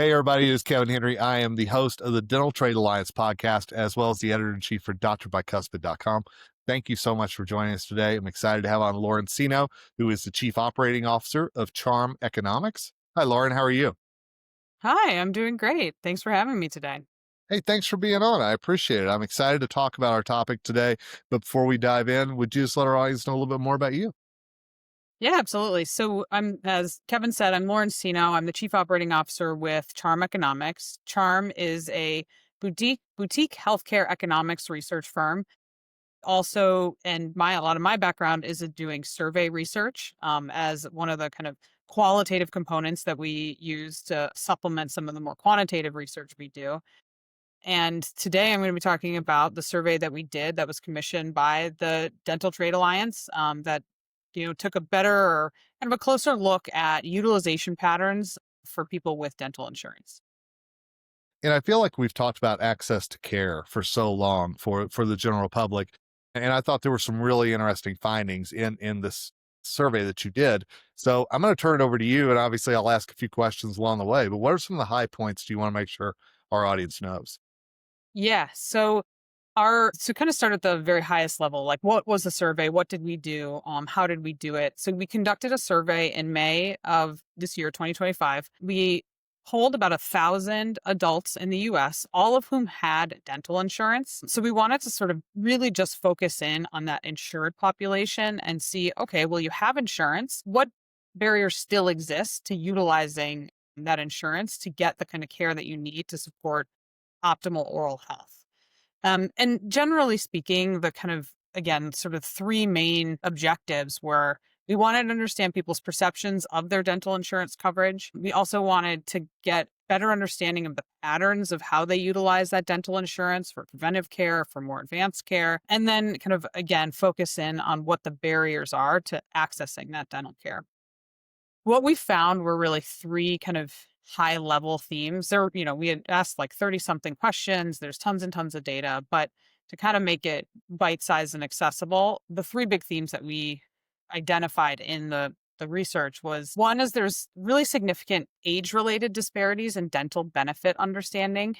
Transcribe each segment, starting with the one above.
Hey, everybody, it's Kevin Henry. I am the host of the Dental Trade Alliance podcast, as well as the editor-in-chief for drbicuspid.com. Thank you so much for joining us today. I'm excited to have on Lauren Seno, who is the Chief Operating Officer of CHARM Economics. Hi, Lauren. How are you? Hi, I'm doing great. Thanks for having me today. Hey, thanks for being on. I appreciate it. I'm excited to talk about our topic today. But before we dive in, would you just let our audience know a little bit more about you? Yeah, absolutely. So as Kevin said, I'm Lauren Seno. I'm the Chief Operating Officer with CHARM Economics. CHARM is a boutique healthcare economics research firm. Also, and a lot of my background is in doing survey research as one of the kind of qualitative components that we use to supplement some of the more quantitative research we do. And today I'm going to be talking about the survey that we did that was commissioned by the Dental Trade Alliance that took a better or kind of a closer look at utilization patterns for people with dental insurance. And I feel like we've talked about access to care for so long for the general public. And I thought there were some really interesting findings in this survey that you did. So I'm going to turn it over to you, and obviously I'll ask a few questions along the way. But what are some of the high points do you want to make sure our audience knows? Yeah. So kind of start at the very highest level. Like, what was the survey? What did we do? How did we do it? So we conducted a survey in May of this year, 2025. We polled about 1,000 adults in the US, all of whom had dental insurance. So we wanted to sort of really just focus in on that insured population and see, okay, well, you have insurance. What barriers still exist to utilizing that insurance to get the kind of care that you need to support optimal oral health? And generally speaking, the kind of, again, sort of three main objectives were we wanted to understand people's perceptions of their dental insurance coverage. We also wanted to get better understanding of the patterns of how they utilize that dental insurance for preventive care, for more advanced care, and then kind of, again, focus in on what the barriers are to accessing that dental care. What we found were really three kind of high level themes. We had asked like 30 something questions. There's tons and tons of data, but to kind of make it bite sized and accessible, the three big themes that we identified in the research was one is there's really significant age related disparities in dental benefit understanding.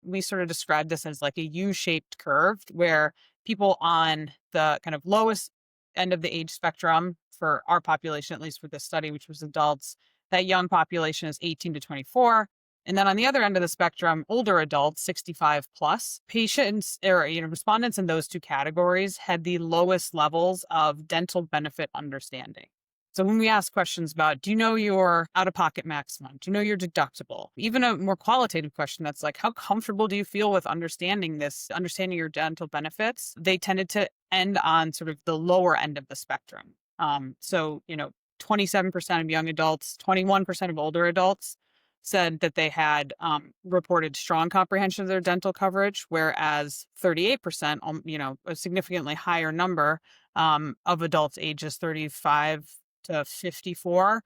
We sort of described this as like a U-shaped curve where people on the kind of lowest end of the age spectrum for our population, at least for this study, which was adults, that young population is 18 to 24. And then on the other end of the spectrum, older adults, 65 plus, patients or respondents in those two categories had the lowest levels of dental benefit understanding. So when we ask questions about, do you know your out-of-pocket maximum? Do you know your deductible? Even a more qualitative question that's like, how comfortable do you feel with understanding your dental benefits? They tended to end on sort of the lower end of the spectrum. 27% of young adults, 21% of older adults said that they had reported strong comprehension of their dental coverage, whereas 38%, a significantly higher number of adults ages 35 to 54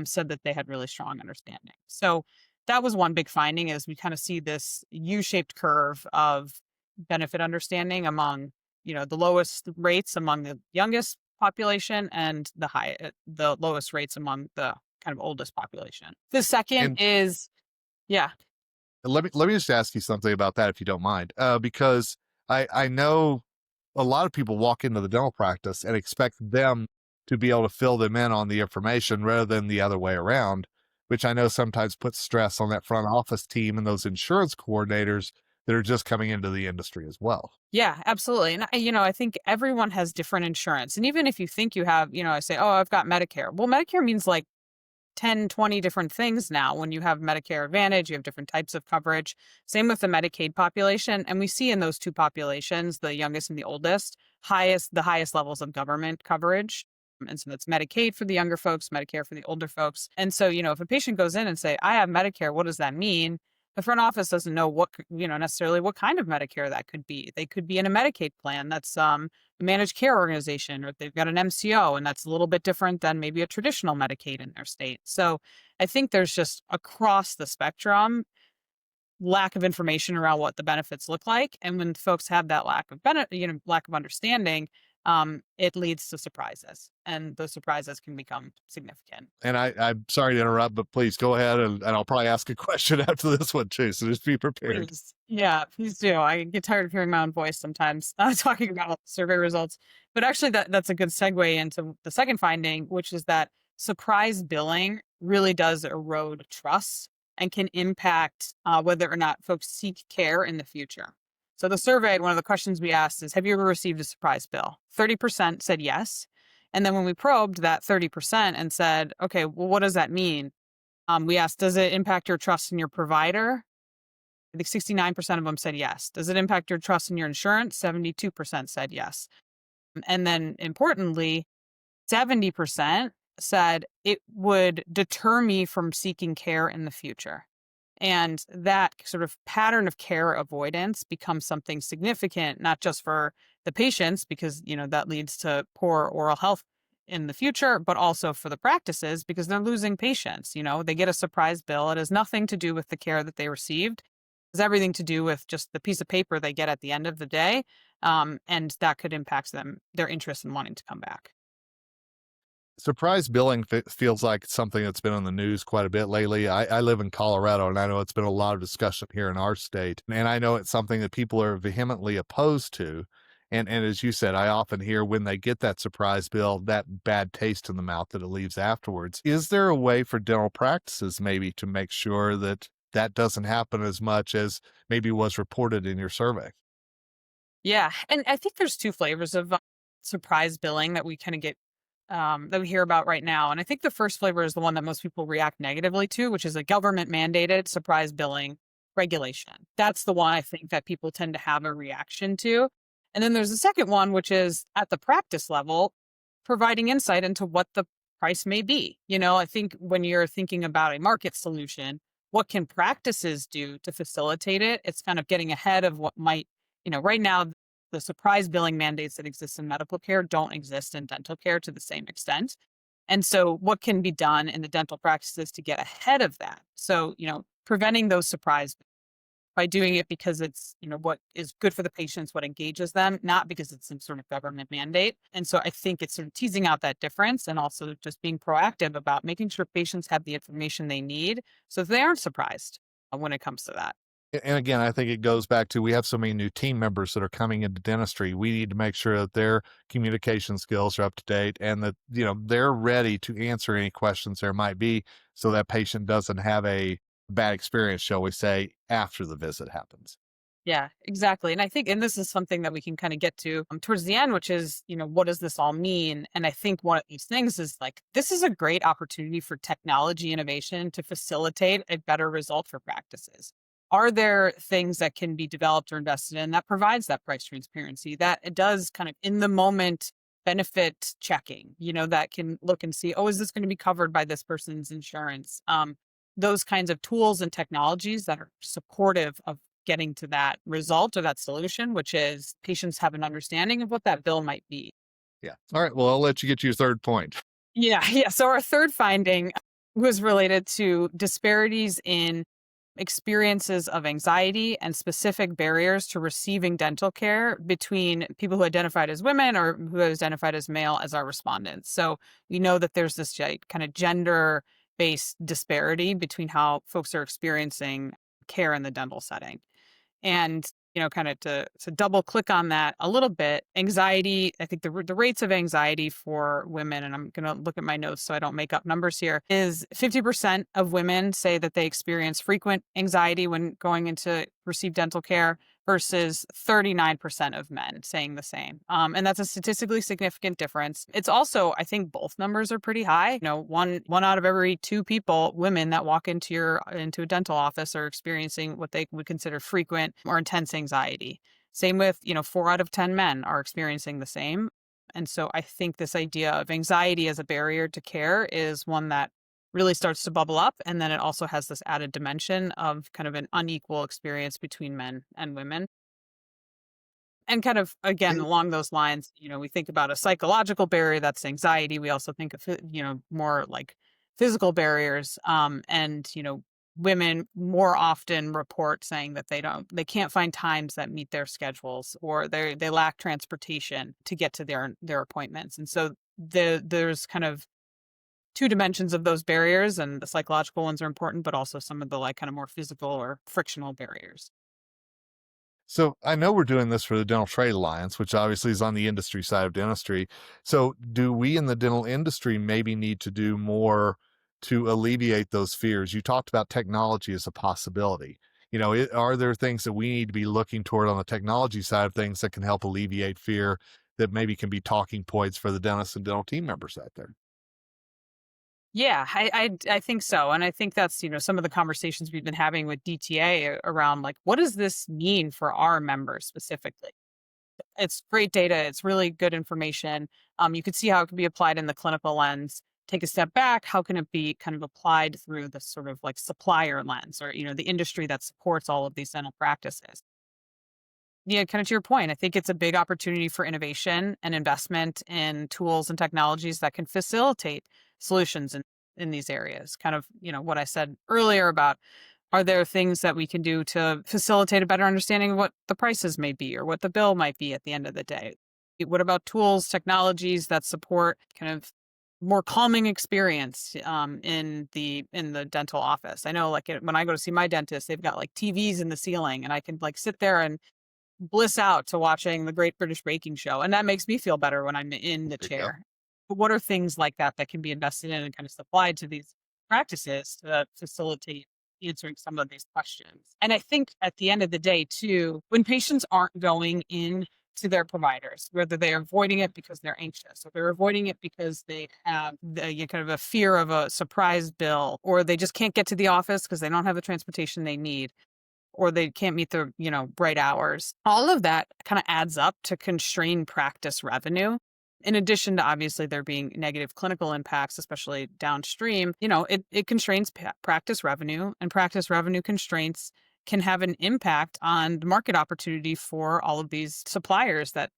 said that they had really strong understanding. So that was one big finding is we kind of see this U-shaped curve of benefit understanding among, the lowest rates among the youngest population and the lowest rates among the kind of oldest population. The second And is, yeah, let me just ask you something about that, if you don't mind, because I know a lot of people walk into the dental practice and expect them to be able to fill them in on the information rather than the other way around, which I know sometimes puts stress on that front office team and those insurance coordinators that are just coming into the industry as well. yeah, absolutely. And I think everyone has different insurance. And even if you think you have, I say, oh, I've got Medicare. Well, Medicare means like 10, 20 different things now. When you have Medicare Advantage, you have different types of coverage. Same with the Medicaid population. And we see in those two populations, the youngest and the oldest, the highest levels of government coverage. And so that's Medicaid for the younger folks, Medicare for the older folks. And so, if a patient goes in and say, I have Medicare, what does that mean? The front office doesn't know necessarily what kind of Medicare that could be. They could be in a Medicaid plan that's a managed care organization, or they've got an MCO, and that's a little bit different than maybe a traditional Medicaid in their state. So I think there's just across the spectrum lack of information around what the benefits look like, and when folks have that lack of understanding, it leads to surprises, and those surprises can become significant. And I'm sorry to interrupt, but please go ahead, and I'll probably ask a question after this one too. So just be prepared. Please. Yeah, please do. I get tired of hearing my own voice sometimes talking about survey results. But actually, that's a good segue into the second finding, which is that surprise billing really does erode trust and can impact whether or not folks seek care in the future. So the survey, one of the questions we asked is, have you ever received a surprise bill? 30% said yes. And then when we probed that 30% and said, okay, well, what does that mean? We asked, does it impact your trust in your provider? I think 69% of them said yes. Does it impact your trust in your insurance? 72% said yes. And then importantly, 70% said it would deter me from seeking care in the future. And that sort of pattern of care avoidance becomes something significant, not just for the patients, because, that leads to poor oral health in the future, but also for the practices because they're losing patients. They get a surprise bill. It has nothing to do with the care that they received. It has everything to do with just the piece of paper they get at the end of the day. And that could impact their interest in wanting to come back. Surprise billing feels like something that's been on the news quite a bit lately. I live in Colorado, and I know it's been a lot of discussion here in our state. And I know it's something that people are vehemently opposed to. And as you said, I often hear when they get that surprise bill, that bad taste in the mouth that it leaves afterwards. Is there a way for dental practices maybe to make sure that that doesn't happen as much as maybe was reported in your survey? Yeah. And I think there's two flavors of surprise billing that we kind of get that we hear about right now. And I think the first flavor is the one that most people react negatively to, which is a government mandated surprise billing regulation. That's the one I think that people tend to have a reaction to. And then there's the second one, which is at the practice level, providing insight into what the price may be. I think when you're thinking about a market solution, what can practices do to facilitate it? It's kind of getting ahead of what might, right now, the surprise billing mandates that exist in medical care don't exist in dental care to the same extent. And so, what can be done in the dental practices to get ahead of that? So, preventing those surprise by doing it because it's, what is good for the patients, what engages them, not because it's some sort of government mandate. And so I think it's sort of teasing out that difference and also just being proactive about making sure patients have the information they need so they aren't surprised when it comes to that. And again, I think it goes back to we have so many new team members that are coming into dentistry. We need to make sure that their communication skills are up to date and that, they're ready to answer any questions there might be so that patient doesn't have a bad experience, shall we say, after the visit happens. Yeah, exactly. And I think, and this is something that we can kind of get to towards the end, which is, what does this all mean? And I think one of these things is like, this is a great opportunity for technology innovation to facilitate a better result for practices. Are there things that can be developed or invested in that provides that price transparency that it does kind of in the moment benefit checking, that can look and see, oh, is this going to be covered by this person's insurance? Those kinds of tools and technologies that are supportive of getting to that result or that solution, which is patients have an understanding of what that bill might be. Yeah. All right. Well, I'll let you get your third point. Yeah. Yeah. So our third finding was related to disparities in experiences of anxiety and specific barriers to receiving dental care between people who identified as women or who identified as male as our respondents. So we know that there's this kind of gender based disparity between how folks are experiencing care in the dental setting. And, kind of to double click on that a little bit, anxiety, I think the rates of anxiety for women, and I'm going to look at my notes so I don't make up numbers here, is 50% of women say that they experience frequent anxiety when going into receive dental care versus 39% of men saying the same. And that's a statistically significant difference. It's also, I think both numbers are pretty high. One out of every two people, women that walk into a dental office are experiencing what they would consider frequent or intense anxiety. Same with, 4 out of 10 men are experiencing the same. And so I think this idea of anxiety as a barrier to care is one that really starts to bubble up. And then it also has this added dimension of kind of an unequal experience between men and women. And kind of, again, along those lines, we think about a psychological barrier, that's anxiety. We also think of, more like physical barriers. And, women more often report saying that they can't find times that meet their schedules, or they lack transportation to get to their appointments. And so there's kind of two dimensions of those barriers, and the psychological ones are important, but also some of the like kind of more physical or frictional barriers. So I know we're doing this for the Dental Trade Alliance, which obviously is on the industry side of dentistry. So do we in the dental industry maybe need to do more to alleviate those fears? You talked about technology as a possibility. Are there things that we need to be looking toward on the technology side of things that can help alleviate fear that maybe can be talking points for the dentists and dental team members out there? Yeah, I think so, and I think that's, some of the conversations we've been having with DTA around, like, what does this mean for our members specifically? It's great data. It's really good information. You could see how it can be applied in the clinical lens. Take a step back. How can it be kind of applied through the sort of like supplier lens, or the industry that supports all of these dental practices? Yeah, kind of to your point, I think it's a big opportunity for innovation and investment in tools and technologies that can facilitate solutions in these areas. Kind of, what I said earlier about, are there things that we can do to facilitate a better understanding of what the prices may be or what the bill might be at the end of the day? What about tools, technologies that support kind of more calming experience in the dental office? I know, like, when I go to see my dentist, they've got like TVs in the ceiling, and I can like sit there and bliss out to watching the Great British Baking Show, and that makes me feel better when I'm in the There you go. chair. But what are things like that that can be invested in and kind of supplied to these practices to facilitate answering some of these questions? And I think at the end of the day, too, when patients aren't going in to their providers, whether they're avoiding it because they're anxious, or they're avoiding it because they have kind of a fear of a surprise bill, or they just can't get to the office because they don't have the transportation they need, or they can't meet the, bright hours. All of that kind of adds up to constrain practice revenue. In addition to obviously there being negative clinical impacts, especially downstream, it constrains practice revenue, and practice revenue constraints can have an impact on the market opportunity for all of these suppliers that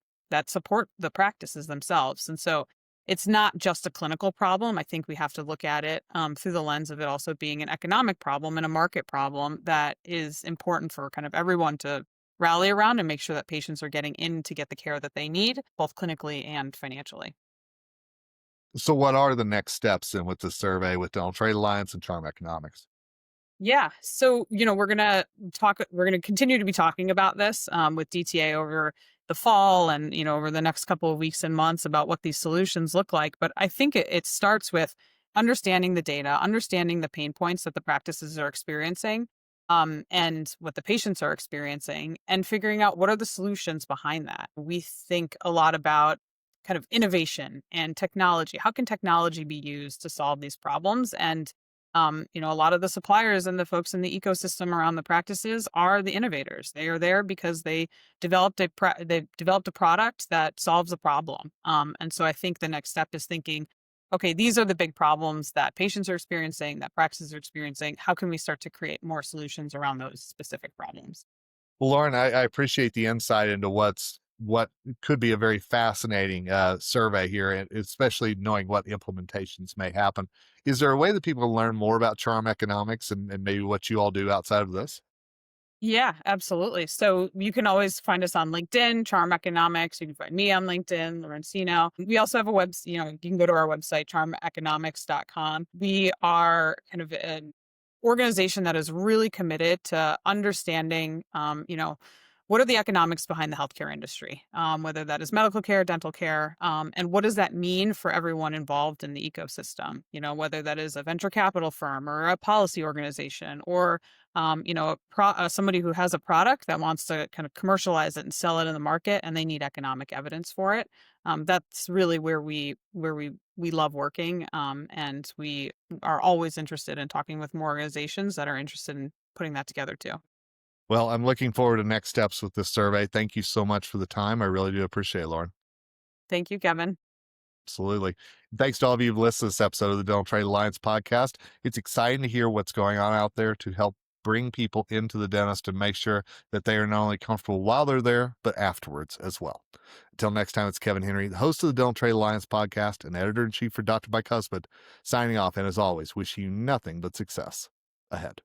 support the practices themselves. And so it's not just a clinical problem. I think we have to look at it through the lens of it also being an economic problem and a market problem that is important for kind of everyone to rally around and make sure that patients are getting in to get the care that they need, both clinically and financially. So what are the next steps in with the survey with Dental Trade Alliance and CHARM Economics? Yeah. So, we're going to continue to be talking about this with DTA over the fall and, over the next couple of weeks and months about what these solutions look like. But I think it starts with understanding the data, understanding the pain points that the practices are experiencing, and what the patients are experiencing, and figuring out what are the solutions behind that. We think a lot about kind of innovation and technology. How can technology be used to solve these problems? And a lot of the suppliers and the folks in the ecosystem around the practices are the innovators. They are there because they've developed a product that solves a problem. And so I think the next step is thinking, okay, these are the big problems that patients are experiencing, that practices are experiencing. How can we start to create more solutions around those specific problems? Well, Lauren, I appreciate the insight into what could be a very fascinating survey here, and especially knowing what implementations may happen. Is there a way that people can learn more about Charm Economics and maybe what you all do outside of this? Yeah, absolutely. So you can always find us on LinkedIn, CHARM Economics. You can find me on LinkedIn, Lauren Seno. We also have a you can go to our website, charmeconomics.com. We are kind of an organization that is really committed to understanding, what are the economics behind the healthcare industry, whether that is medical care, dental care, and what does that mean for everyone involved in the ecosystem? Whether that is a venture capital firm or a policy organization, or somebody who has a product that wants to kind of commercialize it and sell it in the market, and they need economic evidence for it. That's really where we love working, and we are always interested in talking with more organizations that are interested in putting that together too. Well, I'm looking forward to next steps with this survey. Thank you so much for the time. I really do appreciate it, Lauren. Thank you, Kevin. Absolutely. Thanks to all of you who've listened to this episode of the Dental Trade Alliance podcast. It's exciting to hear what's going on out there to help bring people into the dentist and make sure that they are not only comfortable while they're there, but afterwards as well. Until next time, it's Kevin Henry, the host of the Dental Trade Alliance podcast and editor in chief for Dr. Mike Husband, signing off. And as always, wishing you nothing but success ahead.